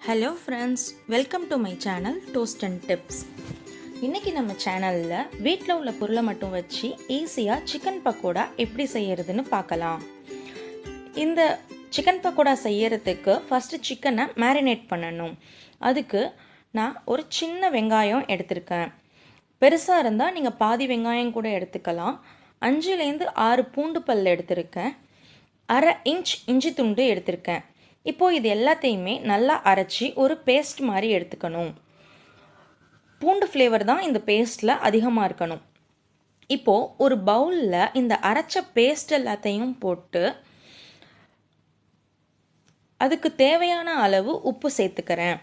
Hello friends, welcome to my channel Toast and Tips. இன்னைக்கு நம்ம சேனல்ல வீட்ல உள்ள பொருளை மட்டும் வச்சு ஈஸியா சிக்கன் பக்கோடா எப்படி செய்யறதுன்னு பார்க்கலாம். இந்த சிக்கன் பக்கோடா செய்யறதுக்கு ஃபர்ஸ்ட் சிக்கனை மேரினேட் பண்ணணும். அதுக்கு நான் ஒரு சின்ன வெங்காயம் எடுத்திருக்கேன். பெருசா இருந்தா நீங்க பாதி வெங்காயம் கூட எடுத்துக்கலாம். 5 லேந்து 6 பூண்டு பல் எடுத்திருக்கேன். 1/2 இன்ச் இஞ்சி துண்டு எடுத்திருக்கேன். இப்போ இது எல்லாத்தையுமே நல்லா அரைச்சி ஒரு பேஸ்ட் மாதிரி எடுத்துக்கணும். பூண்டு ஃப்ளேவர் தான் இந்த பேஸ்ட்டில் அதிகமாக இருக்கணும். இப்போது ஒரு பவுலில் இந்த அரைச்ச பேஸ்ட் எல்லாத்தையும் போட்டு அதுக்கு தேவையான அளவு உப்பு சேர்த்துக்கிறேன்.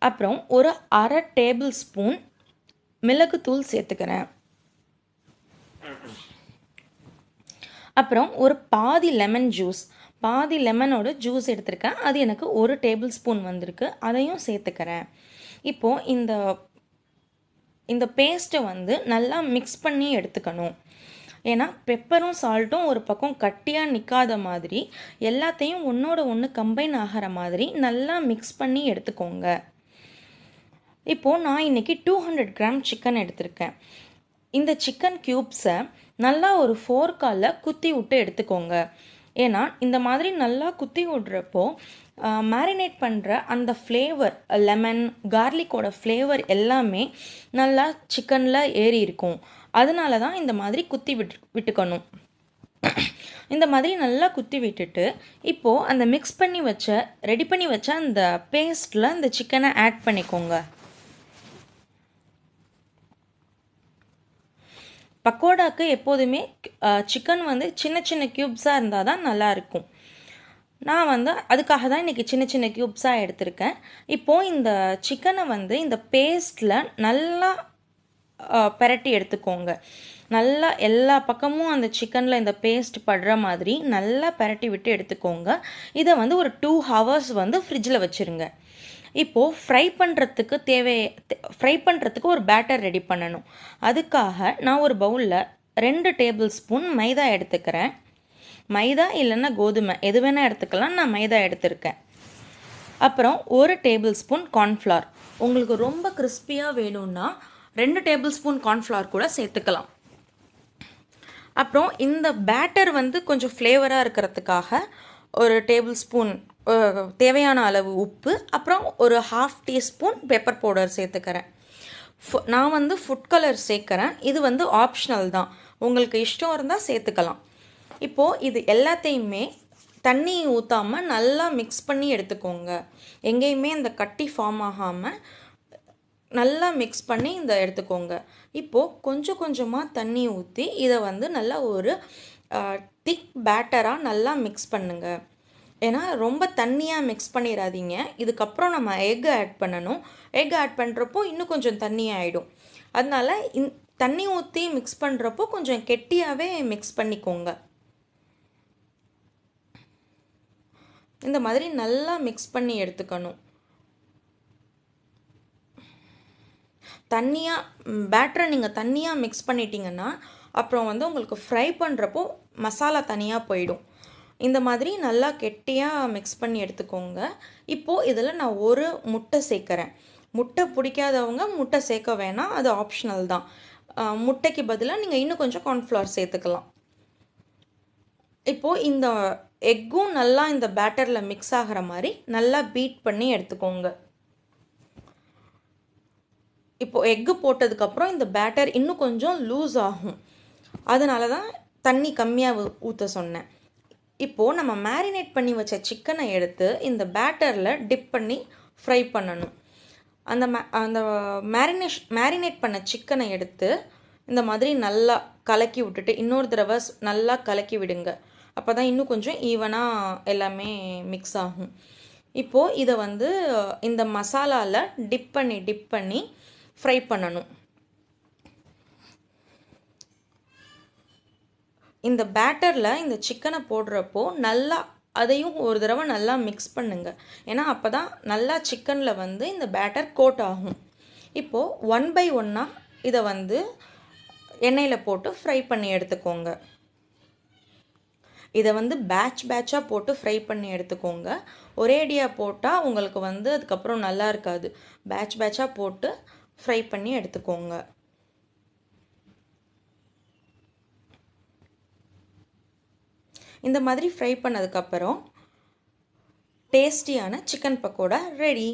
அப்புறம் ஒரு 1/2 டேபிள் ஸ்பூன் மிளகுத்தூள் சேர்த்துக்கிறேன். அப்புறம் ஒரு பாதி லெமன் ஜூஸ், பாதி லெமனோட ஜூஸ் எடுத்திருக்கேன். அது எனக்கு 1 டேபிள் ஸ்பூன் வந்திருக்கு. அதையும் சேர்த்துக்கிறேன். இப்போது இந்த பேஸ்ட்டை நல்லா மிக்ஸ் பண்ணி எடுத்துக்கணும். ஏன்னா பெப்பரும் சால்ட்டும் ஒரு பக்கம் கட்டியாக நிற்காத மாதிரி எல்லாத்தையும் ஒன்றோட ஒன்று கம்பைன் ஆகிற மாதிரி நல்லா மிக்ஸ் பண்ணி எடுத்துக்கோங்க. இப்போது நான் இன்றைக்கி 200 கிராம் சிக்கன் எடுத்திருக்கேன். இந்த சிக்கன் க்யூப்ஸை நல்லா ஒரு ஃபோர்க்கால் குத்தி விட்டு எடுத்துக்கோங்க. ஏன்னா இந்த மாதிரி நல்லா குத்தி விடுறப்போ மேரினேட் பண்ணுற அந்த ஃப்ளேவர், லெமன் கார்லிக்கோட ஃப்ளேவர் எல்லாமே நல்லா சிக்கனில் ஏறி இருக்கும். அதனால தான் இந்த மாதிரி குத்தி விட்டுக்கணும். இந்த மாதிரி நல்லா குத்தி விட்டுட்டு இப்போது அந்த ரெடி பண்ணி வச்ச அந்த பேஸ்ட்டில் அந்த சிக்கனை ஆட் பண்ணிக்கோங்க. பக்கோடாக்கு எப்போதுமே சிக்கன் சின்ன சின்ன க்யூப்ஸாக இருந்தால் தான் நல்லாயிருக்கும். நான் அதுக்காக தான் இன்றைக்கி சின்ன சின்ன க்யூப்ஸாக எடுத்திருக்கேன். இப்போது இந்த சிக்கனை இந்த பேஸ்ட்டில் நல்லா பெரட்டி எடுத்துக்கோங்க. நல்லா எல்லா பக்கமும் அந்த சிக்கனில் இந்த பேஸ்ட் படுற மாதிரி நல்லா பெரட்டி விட்டு எடுத்துக்கோங்க. இதை ஒரு 2 ஹவர்ஸ் ஃப்ரிட்ஜில் வச்சுருங்க. இப்போது ஃப்ரை பண்ணுறதுக்கு ஒரு பேட்டர் ரெடி பண்ணணும். அதுக்காக நான் ஒரு பவுலில் 2 டேபிள் ஸ்பூன் மைதா எடுத்துக்கிறேன். மைதா இல்லைன்னா கோதுமை எது வேணால் எடுத்துக்கலாம். நான் மைதா எடுத்திருக்கேன். அப்புறம் 1 டேபிள் ஸ்பூன் கார்ன்ஃப்ளவர். உங்களுக்கு ரொம்ப கிறிஸ்பியாக வேணும்னா 2 டேபிள் ஸ்பூன் கார்ன்ஃப்ளவர் கூட சேர்த்துக்கலாம். அப்புறம் இந்த பேட்டர் கொஞ்சம் ஃப்ளேவராக இருக்கிறதுக்காக ஒரு டேபிள் ஸ்பூன் தேவையான அளவு உப்பு, அப்புறம் ஒரு 1/2 டீஸ்பூன் பெப்பர் பவுடர் சேர்த்துக்கிறேன். நான் ஃபுட் கலர் சேர்க்குறேன். இது ஆப்ஷனல் தான், உங்களுக்கு இஷ்டம் இருந்தால் சேர்த்துக்கலாம். இப்போது இது எல்லாத்தையுமே தண்ணி ஊற்றாமல் நல்லா மிக்ஸ் பண்ணி எடுத்துக்கோங்க. எங்கேயுமே அந்த கட்டி ஃபார்ம் ஆகாமல் நல்லா மிக்ஸ் பண்ணி எடுத்துக்கோங்க. இப்போது கொஞ்சம் கொஞ்சமாக தண்ணி ஊற்றி இதை நல்லா ஒரு திக் பேட்டராக நல்லா மிக்ஸ் பண்ணுங்கள். ஏன்னா ரொம்ப தண்ணியாக மிக்ஸ் பண்ணிடாதீங்க. இதுக்கப்புறம் நம்ம எக் ஆட் பண்ணணும். எக் ஆட் பண்ணுறப்போ இன்னும் கொஞ்சம் தண்ணியாகிடும். அதனால தண்ணி ஊற்றி மிக்ஸ் பண்ணுறப்போ கொஞ்சம் கெட்டியாகவே மிக்ஸ் பண்ணிக்கோங்க. இந்த மாதிரி நல்லா மிக்ஸ் பண்ணி எடுத்துக்கணும். பேட்டரை நீங்கள் தண்ணியாக மிக்ஸ் பண்ணிட்டீங்கன்னா அப்புறம் உங்களுக்கு ஃப்ரை பண்ணுறப்போ மசாலா தனியாக போயிடும். இந்த மாதிரி நல்லா கெட்டியாக மிக்ஸ் பண்ணி எடுத்துக்கோங்க. இப்போது இதில் நான் ஒரு முட்டை சேர்க்குறேன். முட்டை பிடிக்காதவங்க முட்டை சேர்க்க வேணாம், அது ஆப்ஷனல் தான். முட்டைக்கு பதிலாக நீங்கள் இன்னும் கொஞ்சம் கார்ன்ஃப்ளவர் சேர்த்துக்கலாம். இப்போது இந்த எக்கும் நல்லா இந்த பேட்டரில் மிக்ஸ் ஆகிற மாதிரி நல்லா பீட் பண்ணி எடுத்துக்கோங்க. இப்போது எக்கு போட்டதுக்கப்புறம் இந்த பேட்டர் இன்னும் கொஞ்சம் லூஸ் ஆகும். அதனால தான் தண்ணி கம்மியாக ஊற்ற சொன்னேன். இப்போது நம்ம மேரினேட் பண்ணி வச்ச சிக்கனை எடுத்து இந்த பேட்டரில் டிப் பண்ணி ஃப்ரை பண்ணணும். அந்த மேரினேட் பண்ண சிக்கனை எடுத்து இந்த மாதிரி நல்லா கலக்கி விட்டுட்டு இன்னொரு தடவை நல்லா கலக்கி விடுங்க. அப்போ தான் இன்னும் கொஞ்சம் ஈவனாக எல்லாமே மிக்ஸ் ஆகும். இப்போது இதை இந்த மசாலாவில் டிப் பண்ணி ஃப்ரை பண்ணணும். இந்த பேட்டரில் இந்த சிக்கனை போடுறப்போ நல்லா அதையும் ஒரு தடவை நல்லா மிக்ஸ் பண்ணுங்க. ஏன்னா அப்போ தான் நல்லா சிக்கனில் இந்த பேட்டர் கோட் ஆகும். இப்போது 1 by 1 இதை எண்ணெயில் போட்டு ஃப்ரை பண்ணி எடுத்துக்கோங்க. இதை வந்து பேட்சாக போட்டு ஃப்ரை பண்ணி எடுத்துக்கோங்க. ஒரேடியாக போட்டால் உங்களுக்கு வந்து அதுக்கப்புறம் நல்லா இருக்காது. பேட்சாக போட்டு ஃப்ரை பண்ணி எடுத்துக்கோங்க. இந்த மாதிரி ஃப்ரை பண்ணதுக்கப்புறம் டேஸ்டியான சிக்கன் பக்கோடா ரெடி.